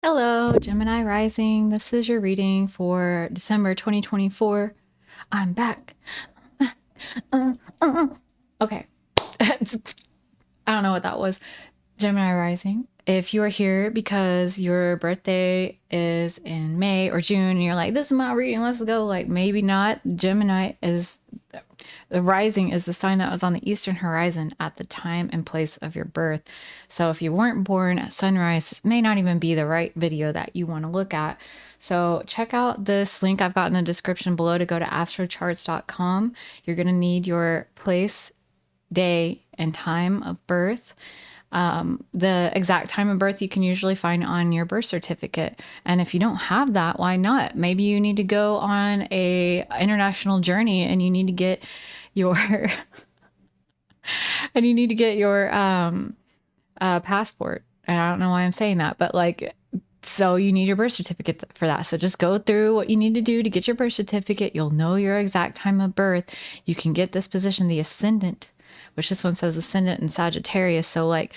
Hello, Gemini Rising. This is your reading for December 2024. I'm back. Okay. I don't know what that was. Gemini Rising. If you are here because your birthday is in May or June and you're like, this is my reading, let's go. Like, maybe not. Gemini is the rising is the sign that was on the eastern horizon at the time and place of your birth. So if you weren't born at sunrise, it may not even be the right video that you want to look at. So check out this link I've got in the description below to go to astrocharts.com. You're going to need your place, day, and time of birth. The exact time of birth you can usually find on your birth certificate. And if you don't have that, why not? Maybe you need to go on a international journey and you need to get your passport. And I don't know why I'm saying that, but like, so you need your birth certificate for that. So just go through what you need to do to get your birth certificate. You'll know your exact time of birth. You can get this position, the ascendant, which this one says ascendant in Sagittarius. So like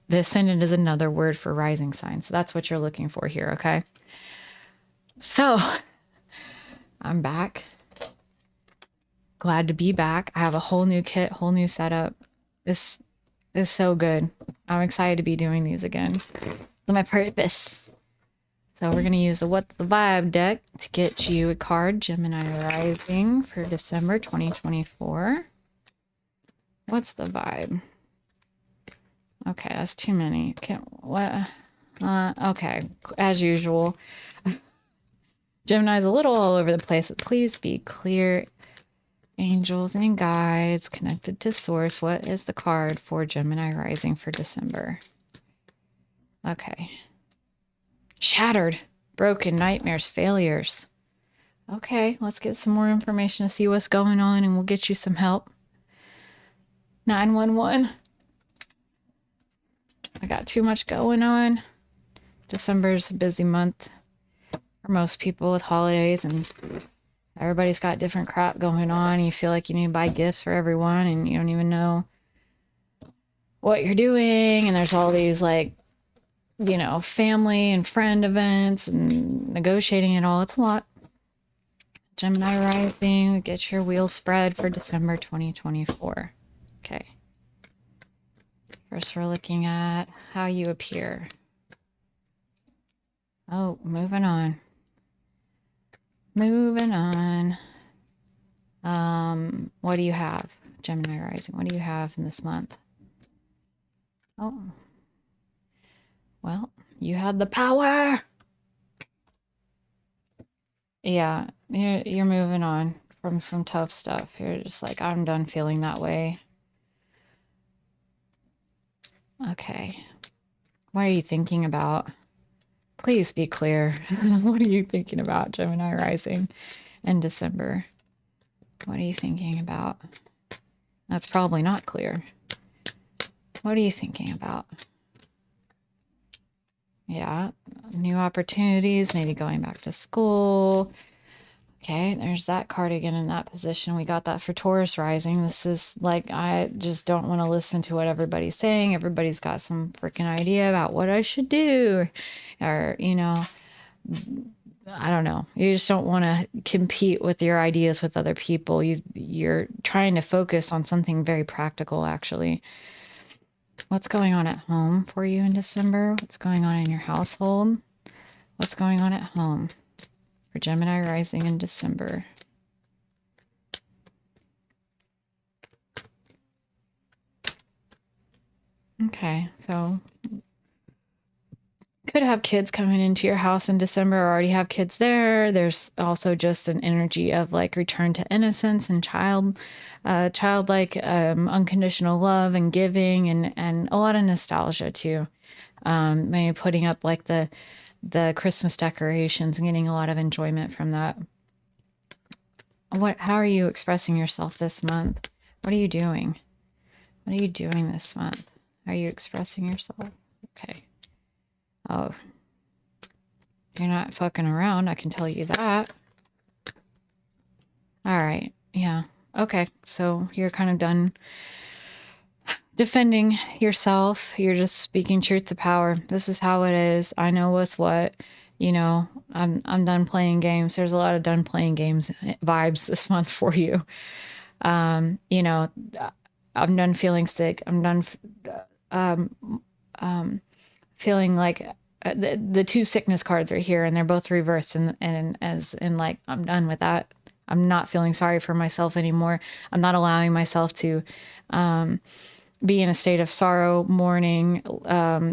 the ascendant is another word for rising sign. So that's what you're looking for here. Okay. So I'm back. Glad to be back. I have a whole new kit, whole new setup. This is so good. I'm excited to be doing these again. For my purpose. So we're going to use the What's the Vibe deck to get you a card, Gemini Rising, for December 2024. What's the vibe? Okay, that's too many. What? Okay, as usual. Gemini's a little all over the place. Please be clear. Angels and guides connected to source. What is the card for Gemini Rising for December? Okay. Shattered, broken, nightmares, failures. Okay, let's get some more information to see what's going on and we'll get you some help. 911. I got too much going on. December's a busy month for most people with holidays and everybody's got different crap going on. You feel like you need to buy gifts for everyone and you don't even know what you're doing. And there's all these like, you know, family and friend events and negotiating it all. It's a lot. Gemini Rising, get your wheel spread for December 2024. Okay. First, we're looking at how you appear. Oh, moving on. Moving on. What do you have, Gemini Rising? What do you have in this month? Oh. Well, you had the power. Yeah, you're moving on from some tough stuff. You're just like, I'm done feeling that way. Okay. What are you thinking about? Please be clear. What are you thinking about, Gemini Rising, in December? What are you thinking about? That's probably not clear. What are you thinking about? Yeah, new opportunities, maybe going back to school. Okay, there's that card again in that position. We got that for Taurus Rising. This is like, I just don't want to listen to what everybody's saying. Everybody's got some freaking idea about what I should do. Or, you know, I don't know. You just don't want to compete with your ideas with other people. You're trying to focus on something very practical, actually. What's going on at home for you in December? What's going on in your household? What's going on at home for Gemini Rising in December? Okay, so could have kids coming into your house in December or already have kids there. There's also just an energy of like return to innocence and childlike unconditional love and giving and a lot of nostalgia too. Maybe putting up like the Christmas decorations and getting a lot of enjoyment from that. How are you expressing yourself this month? What are you doing? What are you doing this month? Are you expressing yourself? Okay. Oh, you're not fucking around, I can tell you that. All right. Yeah. Okay. So you're kind of done defending yourself. You're just speaking truth to power. This is how it is. I know what's what. You know, I'm done playing games. There's a lot of done playing games vibes this month for you. You know, I'm done feeling sick. I'm done feeling like the two sickness cards are here and they're both reversed, and as in like I'm done with that. I'm not feeling sorry for myself anymore. I'm not allowing myself to be in a state of sorrow, mourning,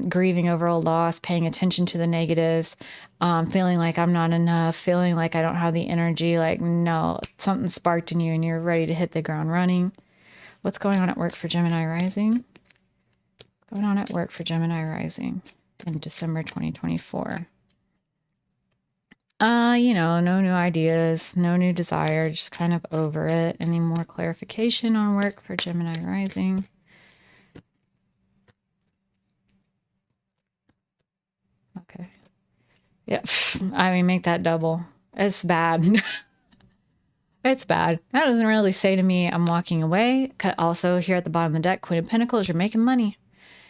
grieving over a loss, paying attention to the negatives, feeling like I'm not enough, feeling like I don't have the energy. Like, no, something sparked in you and you're ready to hit the ground running. What's going on at work for Gemini Rising? What's going on at work for Gemini Rising in December 2024? You know, no new ideas, no new desire, just kind of over it. Any more clarification on work for Gemini Rising? Okay. Yeah, I mean, make that double. It's bad. It's bad. That doesn't really say to me, I'm walking away. Also, here at the bottom of the deck, Queen of Pentacles, you're making money.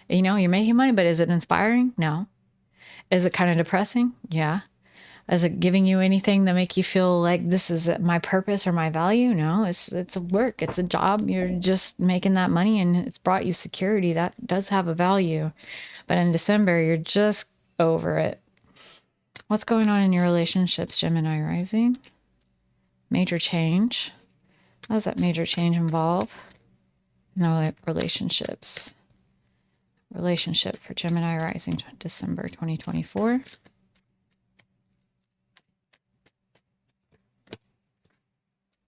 You know, you're making money, but is it inspiring? No. Is it kind of depressing? Yeah. Is it giving you anything that make you feel like this is my purpose or my value? No, it's a work. It's a job. You're just making that money and it's brought you security. That does have a value. But in December, you're just over it. What's going on in your relationships, Gemini Rising? Major change. How does that major change involve? No, like relationships. Relationship for Gemini Rising, December 2024.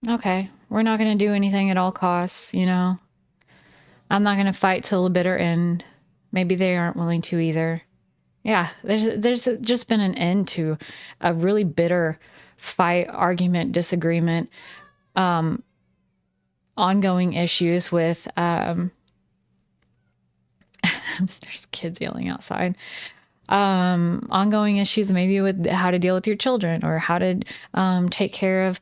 Okay, we're not going to do anything at all costs, you know. I'm not going to fight till the bitter end. Maybe they aren't willing to either. Yeah, there's just been an end to a really bitter fight, argument, disagreement, ongoing issues with there's kids yelling outside. Ongoing issues maybe with how to deal with your children or how to take care of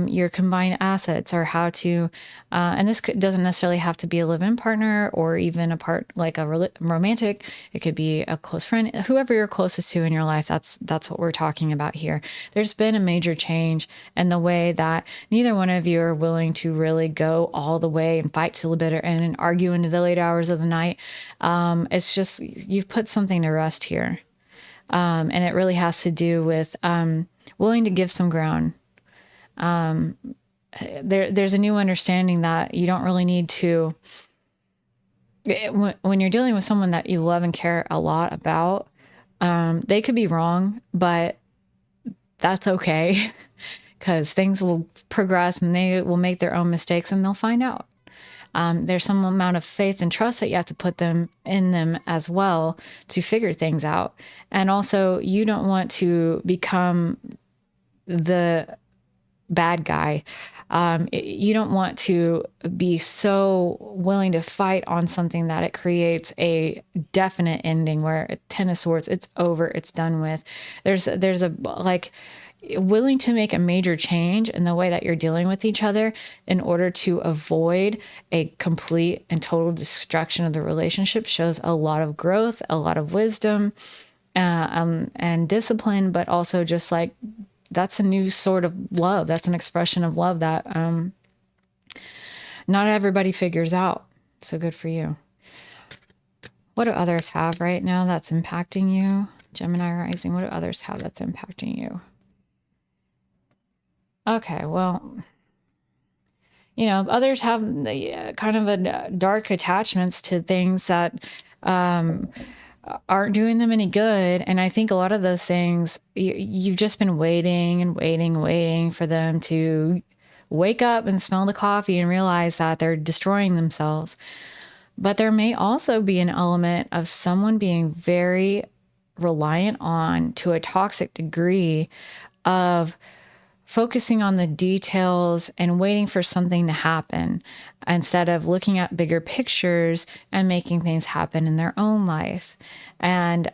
your combined assets or how to and this doesn't necessarily have to be a live-in partner or even a part like a romantic. It could be a close friend, whoever you're closest to in your life. That's what we're talking about here. There's been a major change in the way that neither one of you are willing to really go all the way and fight till the bitter end and argue into the late hours of the night. It's just you've put something to rest here. And it really has to do with willing to give some ground. There's a new understanding that you don't really need to, when you're dealing with someone that you love and care a lot about, they could be wrong, but that's okay because things will progress and they will make their own mistakes and they'll find out. There's some amount of faith and trust that you have to put them in them as well to figure things out. And also you don't want to become the bad guy. You don't want to be so willing to fight on something that it creates a definite ending where 10 of Swords, it's over, it's done with. There's a like willing to make a major change in the way that you're dealing with each other in order to avoid a complete and total destruction of the relationship shows a lot of growth, a lot of wisdom, and discipline, but also just like that's a new sort of love. That's an expression of love that not everybody figures out. So good for you. What do others have right now that's impacting you? Gemini Rising, what do others have that's impacting you? Okay, well, you know, others have kind of a dark attachments to things that aren't doing them any good. And I think a lot of those things, you've just been waiting and waiting for them to wake up and smell the coffee and realize that they're destroying themselves. But there may also be an element of someone being very reliant on, to a toxic degree, of focusing on the details and waiting for something to happen instead of looking at bigger pictures and making things happen in their own life. And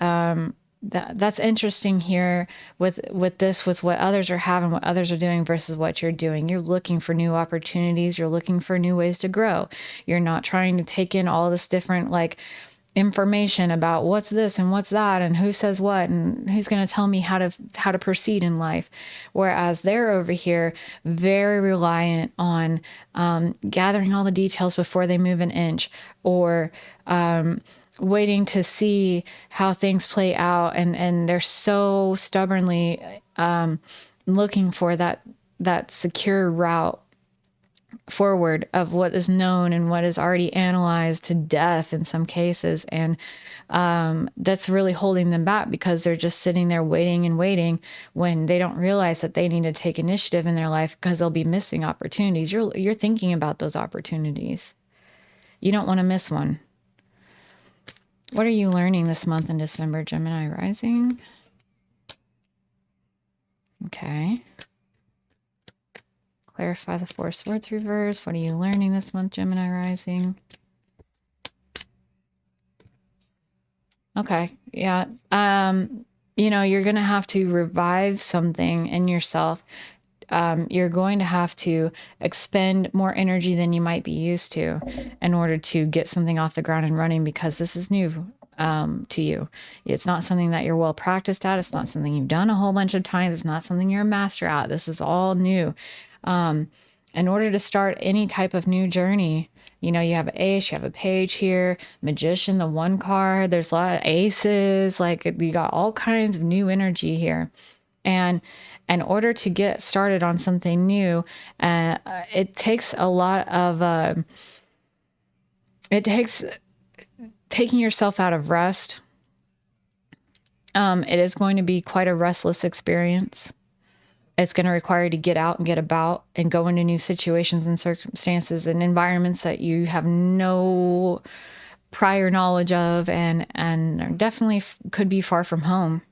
That's interesting here with this, with what others are having, what others are doing versus what you're doing. You're looking for new opportunities. You're looking for new ways to grow. You're not trying to take in all this different like information about what's this and what's that and who says what and who's going to tell me how to proceed in life. Whereas they're over here very reliant on gathering all the details before they move an inch, or waiting to see how things play out, and they're so stubbornly looking for that secure route forward of what is known and what is already analyzed to death in some cases. And that's really holding them back, because they're just sitting there waiting and waiting when they don't realize that they need to take initiative in their life, because they'll be missing opportunities. You're thinking about those opportunities. You don't want to miss one. What are you learning this month in December, Gemini Rising? Okay. Clarify the Four Swords reverse. What are you learning this month, Gemini Rising? Okay. Yeah. You're going to have to revive something in yourself. You're going to have to expend more energy than you might be used to in order to get something off the ground and running, because this is new to you. It's not something that you're well practiced at. It's not something you've done a whole bunch of times. It's not something you're a master at. This is all new. In order to start any type of new journey, you have an ace, you have a page here, magician, the one card, there's a lot of aces, like you got all kinds of new energy here. And in order to get started on something new, it takes a lot of, it takes taking yourself out of rest. It is going to be quite a restless experience. It's going to require you to get out and get about and go into new situations and circumstances and environments that you have no prior knowledge of, and definitely could be far from home.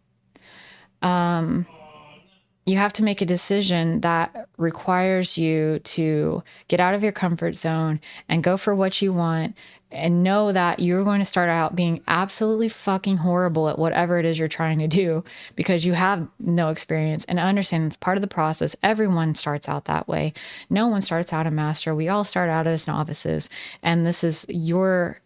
You have to make a decision that requires you to get out of your comfort zone and go for what you want, and know that you're going to start out being absolutely fucking horrible at whatever it is you're trying to do, because you have no experience. And understand it's part of the process. Everyone starts out that way. No one starts out a master. We all start out as novices. And this is your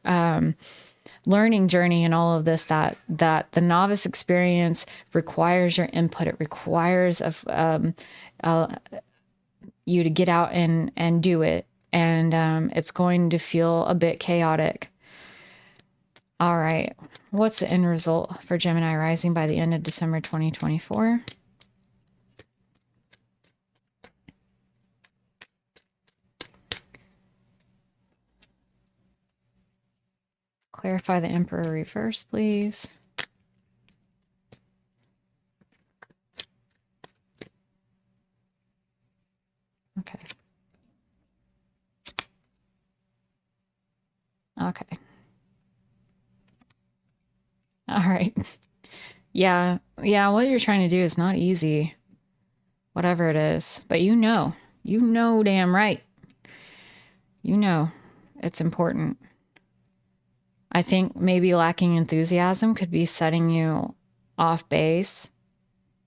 learning journey and all of this, that the novice experience requires your input. It requires you to get out and do it. And it's going to feel a bit chaotic. All right. What's the end result for Gemini Rising by the end of December 2024? Clarify the Emperor reverse, please. Okay. Okay. All right. Yeah. Yeah, what you're trying to do is not easy. Whatever it is. But you know damn right. It's important. I think maybe lacking enthusiasm could be setting you off base.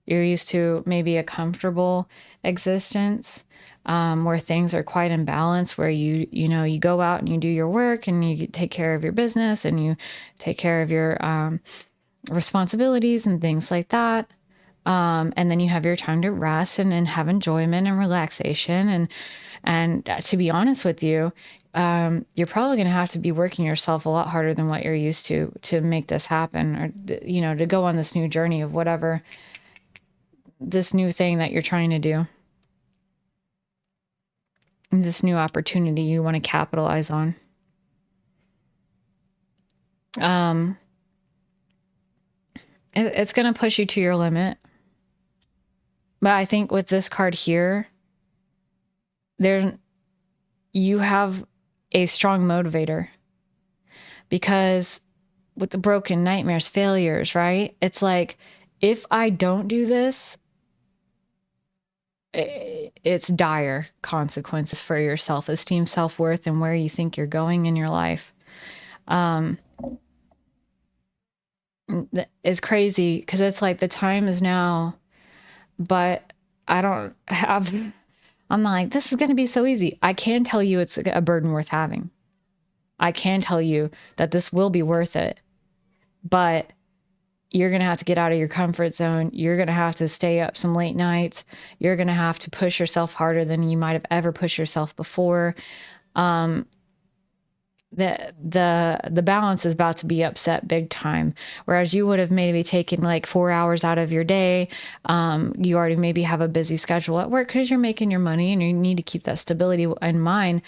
You're used to maybe a comfortable existence, where things are quite in balance, where you go out and you do your work and you take care of your business and you take care of your responsibilities and things like that. And then you have your time to rest and have enjoyment and relaxation. And to be honest with you, you're probably going to have to be working yourself a lot harder than what you're used to make this happen, or, to go on this new journey of whatever this new thing that you're trying to do, this new opportunity you want to capitalize on. It's going to push you to your limit. But I think with this card here, you have a strong motivator, because with the broken nightmares, failures, right? It's like, if I don't do this, it's dire consequences for your self-esteem, self-worth, and where you think you're going in your life. is crazy because it's like the time is now, but I don't have, I'm not like, this is going to be so easy. I can tell you it's a burden worth having. I can tell you that this will be worth it, but you're going to have to get out of your comfort zone. You're going to have to stay up some late nights. You're going to have to push yourself harder than you might have ever pushed yourself before. The balance is about to be upset big time. Whereas you would have maybe taken like 4 hours out of your day. You already maybe have a busy schedule at work because you're making your money and you need to keep that stability in mind.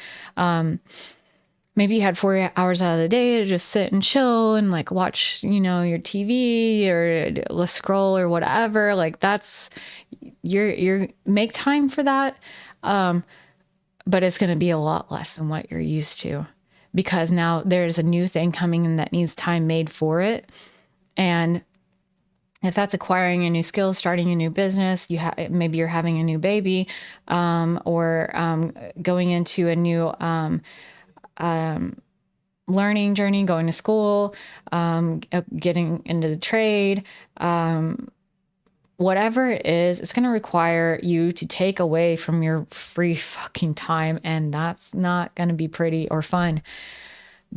Maybe you had 4 hours out of the day to just sit and chill and like watch, your TV or scroll or whatever. Like that's you're make time for that. But it's going to be a lot less than what you're used to, because now there's a new thing coming in that needs time made for it. And if that's acquiring a new skill, starting a new business, maybe you're having a new baby, or going into a new learning journey, going to school, getting into the trade, whatever it is, it's going to require you to take away from your free fucking time. And that's not going to be pretty or fun,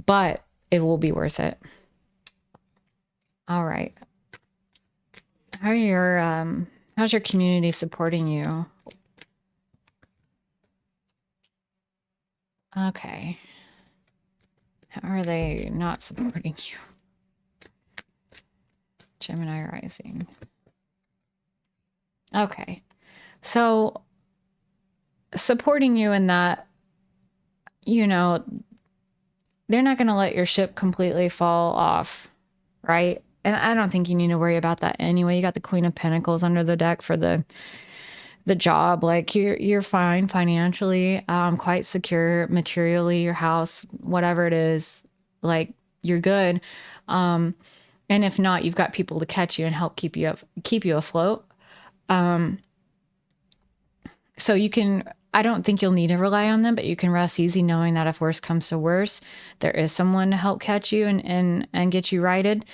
but it will be worth it. All right. How's your community supporting you? Okay. How are they not supporting you? Gemini Rising. Okay. So supporting you in that, they're not going to let your ship completely fall off, right? And I don't think you need to worry about that anyway. You got the Queen of Pentacles under the deck for the job. Like you're fine financially, quite secure materially, your house, whatever it is, like you're good. And if not, you've got people to catch you and help keep you afloat. So I don't think you'll need to rely on them, but you can rest easy knowing that if worse comes to worse, there is someone to help catch you and get you righted.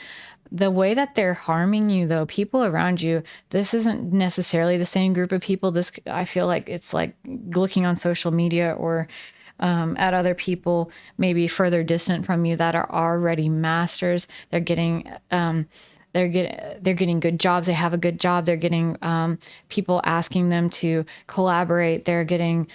The way that they're harming you, though, people around you, this isn't necessarily the same group of people. I feel like it's like looking on social media or at other people maybe further distant from you that are already masters. They're getting good jobs. They have a good job. They're getting people asking them to collaborate. They're getting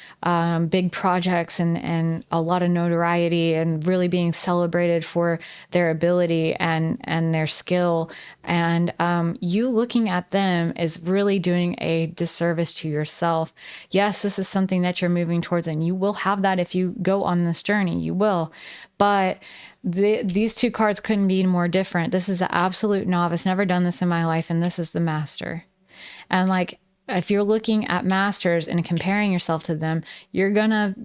big projects and a lot of notoriety and really being celebrated for their ability and their skill. And you looking at them is really doing a disservice to yourself. Yes, this is something that you're moving towards, and you will have that if you go on this journey. You will. But these two cards couldn't be more different. This is the absolute novice, never done this in my life, and this is the master. And like, if you're looking at masters and comparing yourself to them, you're gonna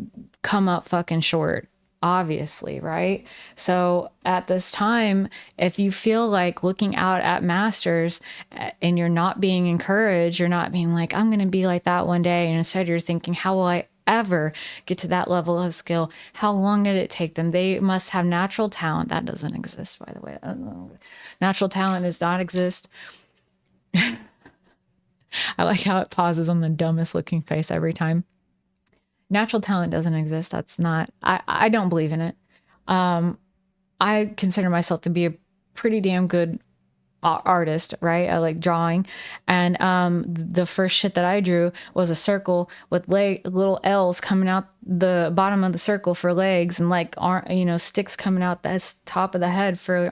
come up fucking short, obviously, right? So at this time, if you feel like looking out at masters and you're not being encouraged, you're not being like, I'm gonna be like that one day, and instead you're thinking, how will I ever get to that level of skill? How long did it take them? They must have natural talent. That doesn't exist, by the way. Natural talent does not exist. I like how it pauses on the dumbest looking face every time. Natural talent doesn't exist. That's not, I don't believe in it. I consider myself to be a pretty damn good artist, right? I like drawing. And the first shit that I drew was a circle with little L's coming out the bottom of the circle for legs, and like sticks coming out the top of the head for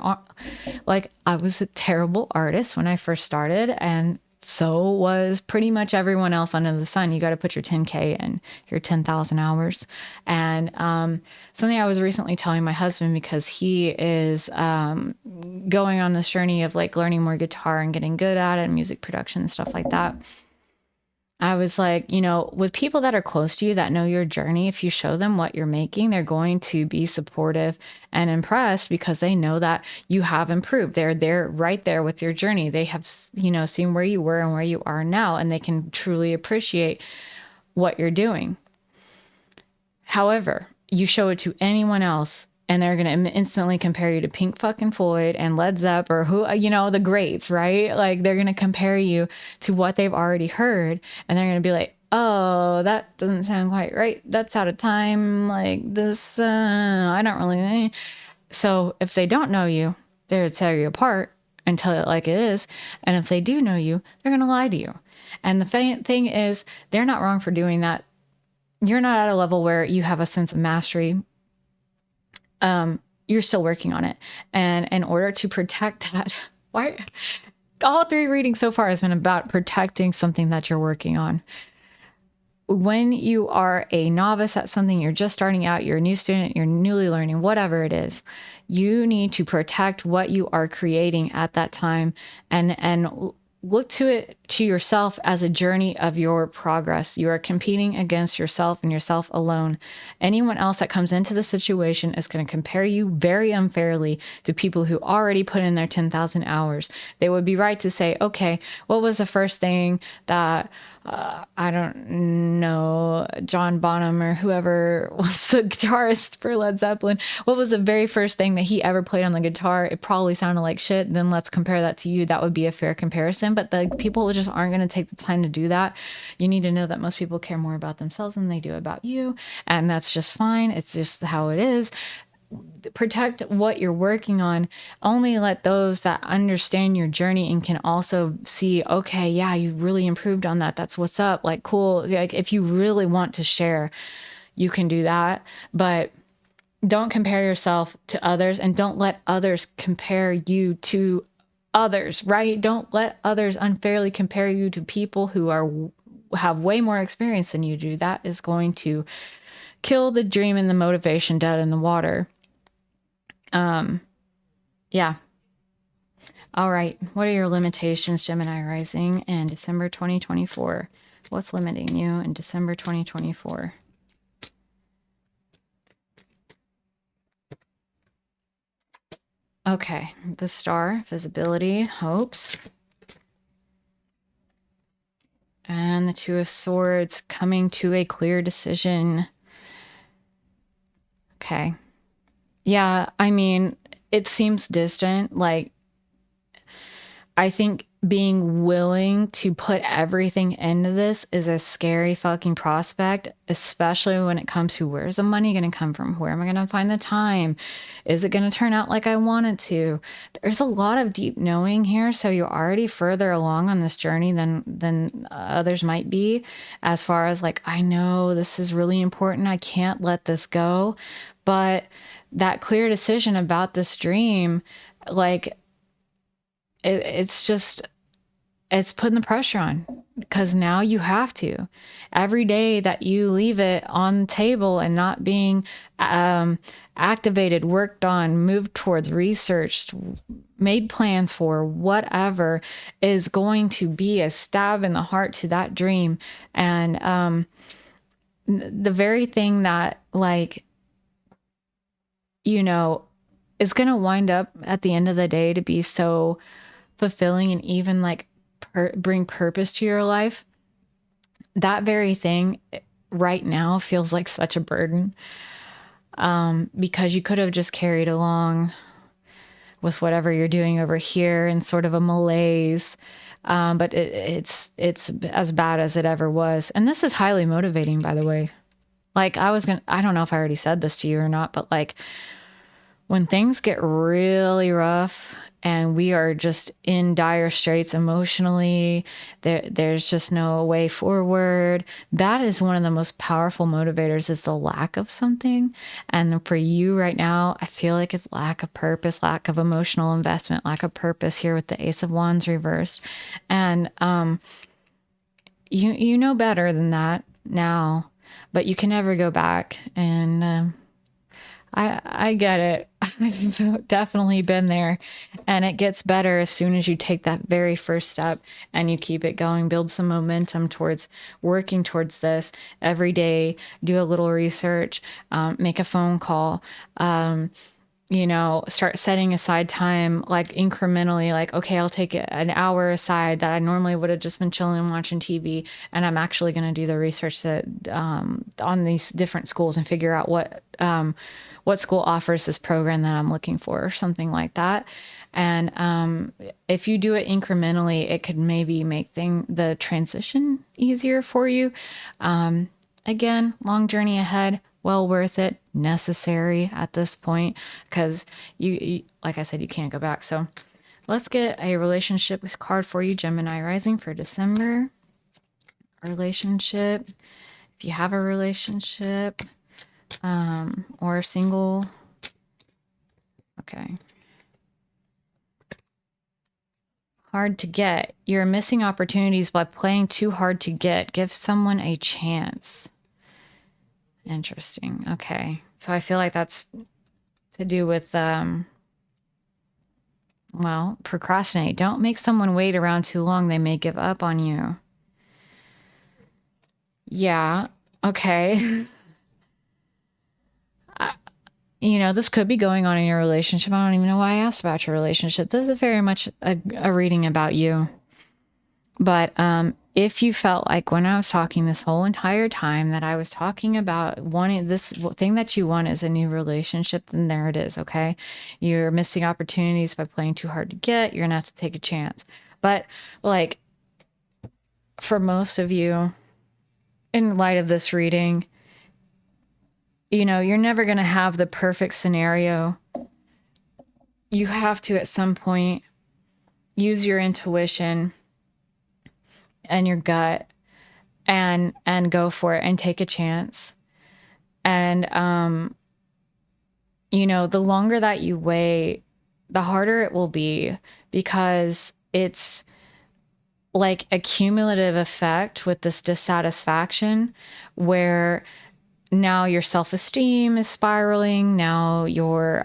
like, I was a terrible artist when I first started, and so was pretty much everyone else under the sun. You got to put your 10K in, your 10,000 hours. And something I was recently telling my husband, because he is going on this journey of like learning more guitar and getting good at it and music production and stuff like that. I was like, with people that are close to you that know your journey, if you show them what you're making, they're going to be supportive and impressed because they know that you have improved. They're right there with your journey. They have, seen where you were and where you are now, and they can truly appreciate what you're doing. However, you show it to anyone else and they're going to instantly compare you to Pink fucking Floyd and Led Zepp or who, the greats, right? Like they're going to compare you to what they've already heard, and they're going to be like, oh, that doesn't sound quite right. That's out of time. Like this, I don't really. So if they don't know you, they're to tear you apart and tell it like it is. And if they do know you, they're going to lie to you. And the thing is, they're not wrong for doing that. You're not at a level where you have a sense of mastery. You're still working on it. And in order to protect that, why all 3 readings so far has been about protecting something that you're working on. When you are a novice at something, you're just starting out, you're a new student, you're newly learning, whatever it is, you need to protect what you are creating at that time, and look to yourself as a journey of your progress. You are competing against yourself and yourself alone. Anyone else that comes into the situation is going to compare you very unfairly to people who already put in their 10,000 hours. They would be right to say, okay, what was the first thing that I don't know, John Bonham or whoever was the guitarist for Led Zeppelin, what was the very first thing that he ever played on the guitar? It probably sounded like shit. Then let's compare that to you. That would be a fair comparison. But the people just aren't going to take the time to do that. You need to know that most people care more about themselves than they do about you. And that's just fine. It's just how it is. Protect what you're working on. Only let those that understand your journey and can also see, okay, yeah, you really improved on that. That's what's up. Like, cool. Like, if you really want to share, you can do that. But don't compare yourself to others, and don't let others compare you to others, right? Don't let others unfairly compare you to people who have way more experience than you do. That is going to kill the dream and the motivation dead in the water. Yeah. All right. What are your limitations, Gemini Rising, in December 2024? What's limiting you in December 2024? Okay. The Star, visibility, hopes. And the Two of Swords, coming to a clear decision. Okay. Yeah, I mean, it seems distant. Like, I think being willing to put everything into this is a scary fucking prospect, especially when it comes to where's the money going to come from? Where am I going to find the time? Is it going to turn out like I want it to? There's a lot of deep knowing here. So you're already further along on this journey than others might be, as far as like, I know this is really important. I can't let this go. But that clear decision about this dream, like, it's putting the pressure on, because now you have to. Every day that you leave it on the table and not being activated, worked on, moved towards, researched, made plans for, whatever, is going to be a stab in the heart to that dream. And the very thing that, like, is going to wind up at the end of the day to be so fulfilling and even like bring purpose to your life, that very thing right now feels like such a burden, because you could have just carried along with whatever you're doing over here in sort of a malaise, but it's as bad as it ever was. And this is highly motivating, by the way. Like, I don't know if I already said this to you or not, but like, when things get really rough and we are just in dire straits emotionally, there's just no way forward. That is one of the most powerful motivators, is the lack of something. And for you right now, I feel like it's lack of purpose, lack of emotional investment, lack of purpose here with the Ace of Wands reversed. And you know better than that now, but you can never go back. And I get it. I've definitely been there, and it gets better as soon as you take that very first step and you keep it going. Build some momentum towards working towards this every day. Do a little research, make a phone call, start setting aside time, like incrementally, like, okay, I'll take an hour aside that I normally would have just been chilling and watching TV. And I'm actually going to do the research on these different schools and figure out what school offers this program that I'm looking for, or something like that. And if you do it incrementally, it could maybe make the transition easier for you. Again, long journey ahead, well worth it, necessary at this point, because you, like I said, you can't go back. So let's get a relationship card for you, Gemini Rising, for December. Relationship. If you have a relationship or single. Okay. Hard to get. You're missing opportunities by playing too hard to get. Give someone a chance. Interesting. Okay. So I feel like that's to do with, procrastinate. Don't make someone wait around too long. They may give up on you. Yeah. Okay. This could be going on in your relationship. I don't even know why I asked about your relationship. This is very much a reading about you. But if you felt like when I was talking this whole entire time that I was talking about wanting this thing that you want is a new relationship, then there it is, okay? You're missing opportunities by playing too hard to get. You're going to have to take a chance. But like for most of you, in light of this reading, you're never going to have the perfect scenario. You have to, at some point, use your intuition and your gut and go for it and take a chance. And, the longer that you wait, the harder it will be, because it's like a cumulative effect with this dissatisfaction where now your self-esteem is spiraling. Now your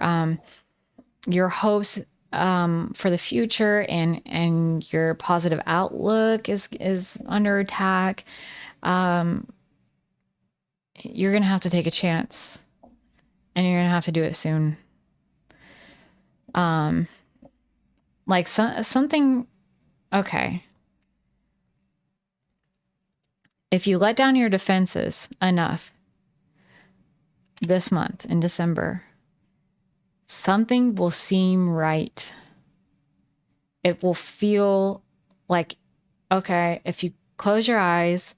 hopes for the future and your positive outlook is under attack. You're gonna have to take a chance, and you're gonna have to do it soon. Like something. Okay. If you let down your defenses enough this month in December, something will seem right. It will feel like, okay, if you close your eyes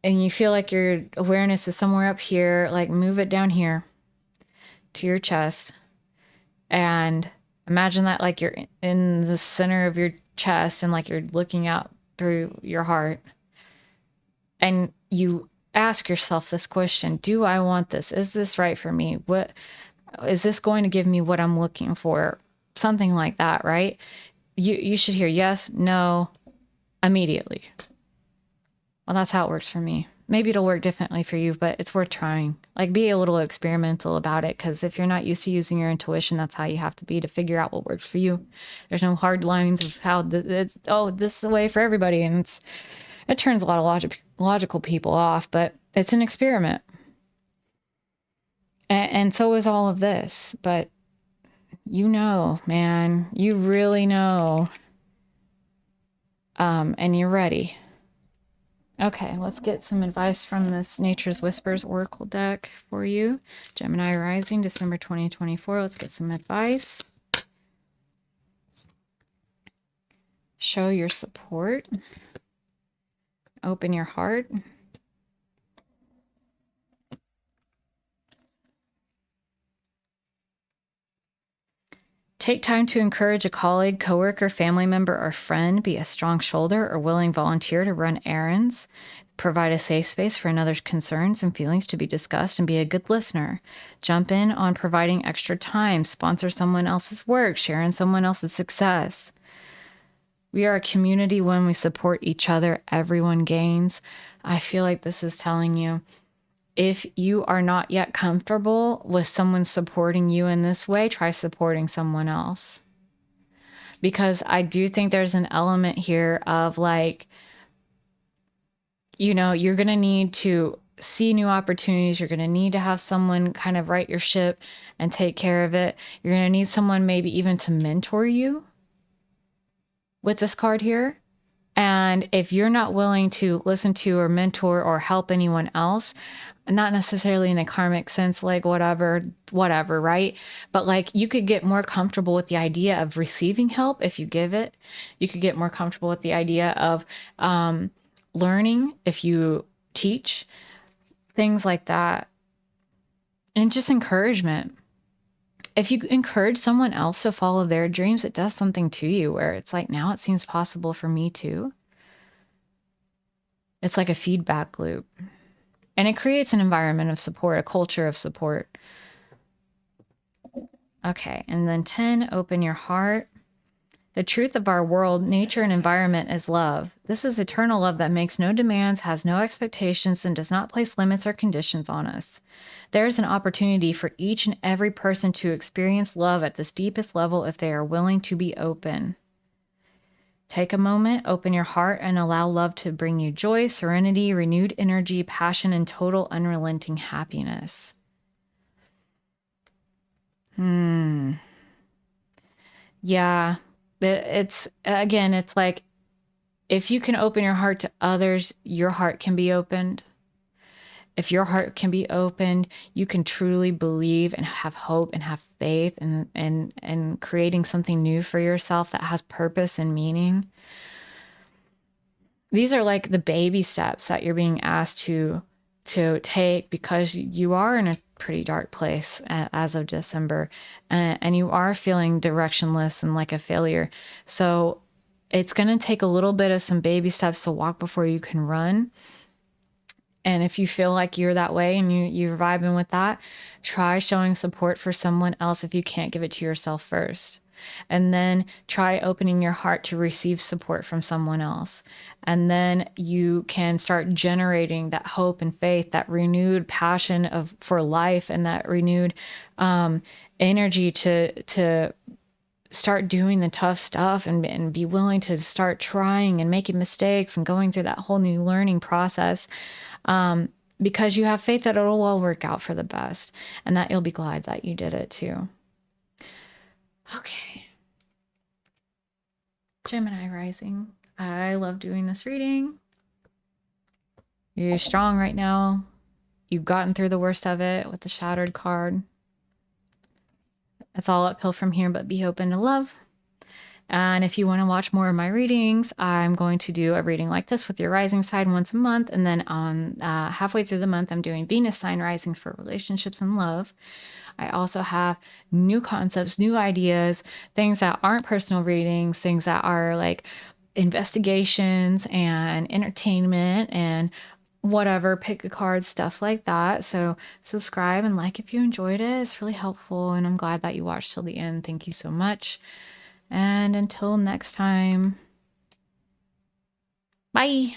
and you feel like your awareness is somewhere up here, like move it down here to your chest and imagine that like you're in the center of your chest and like you're looking out through your heart, and you ask yourself this question: do I want this? Is this right for me? What is this going to give me what I'm looking for? Something like that, right? You should hear yes, no, immediately. Well, that's how it works for me. Maybe it'll work differently for you, but it's worth trying. Like, be a little experimental about it, because if you're not used to using your intuition, that's how you have to be to figure out what works for you. There's no hard lines of how this is the way for everybody, and it turns a lot of logical people off, but it's an experiment. And so is all of this, but man, you really know, and you're ready. Okay, let's get some advice from this Nature's Whispers Oracle deck for you. Gemini Rising, December 2024. Let's get some advice. Show your support. Open your heart. Take time to encourage a colleague, coworker, family member, or friend. Be a strong shoulder or willing volunteer to run errands. Provide a safe space for another's concerns and feelings to be discussed, and be a good listener. Jump in on providing extra time. Sponsor someone else's work. Share in someone else's success. We are a community. When we support each other, everyone gains. I feel like this is telling you, if you are not yet comfortable with someone supporting you in this way, try supporting someone else. Because I do think there's an element here of like, you're going to need to see new opportunities. You're going to need to have someone kind of right your ship and take care of it. You're going to need someone maybe even to mentor you with this card here. And if you're not willing to listen to or mentor or help anyone else, not necessarily in a karmic sense, like whatever, right? But like you could get more comfortable with the idea of receiving help if you give it. You could get more comfortable with the idea of learning if you teach, things like that. And just encouragement. If you encourage someone else to follow their dreams, it does something to you where it's like, now it seems possible for me too. It's like a feedback loop. And it creates an environment of support, a culture of support. Okay, and then 10, open your heart. The truth of our world, nature, and environment is love. This is eternal love that makes no demands, has no expectations, and does not place limits or conditions on us. There is an opportunity for each and every person to experience love at this deepest level if they are willing to be open. Take a moment, open your heart, and allow love to bring you joy, serenity, renewed energy, passion, and total unrelenting happiness. Yeah. It's again, it's like if you can open your heart to others, your heart can be opened. If your heart can be opened, you can truly believe and have hope and have faith and creating something new for yourself that has purpose and meaning. These are like the baby steps that you're being asked to take because you are in a pretty dark place as of December, and you are feeling directionless and like a failure. So it's going to take a little bit of some baby steps to walk before you can run. And if you feel like you're that way and you're vibing with that, try showing support for someone else if you can't give it to yourself first. And then try opening your heart to receive support from someone else. And then you can start generating that hope and faith, that renewed passion for life, and that renewed energy to start doing the tough stuff and be willing to start trying and making mistakes and going through that whole new learning process. Because you have faith that it'll all work out for the best and that you'll be glad that you did it too. Okay. Gemini Rising. I love doing this reading. You're strong right now. You've gotten through the worst of it with the Shattered card. It's all uphill from here, but be open to love. And if you want to watch more of my readings, I'm going to do a reading like this with your rising sign once a month. And then on halfway through the month, I'm doing Venus sign risings for relationships and love. I also have new concepts, new ideas, things that aren't personal readings, things that are like investigations and entertainment and whatever, pick a card, stuff like that. So subscribe and like if you enjoyed it. It's really helpful. And I'm glad that you watched till the end. Thank you so much. And until next time, bye.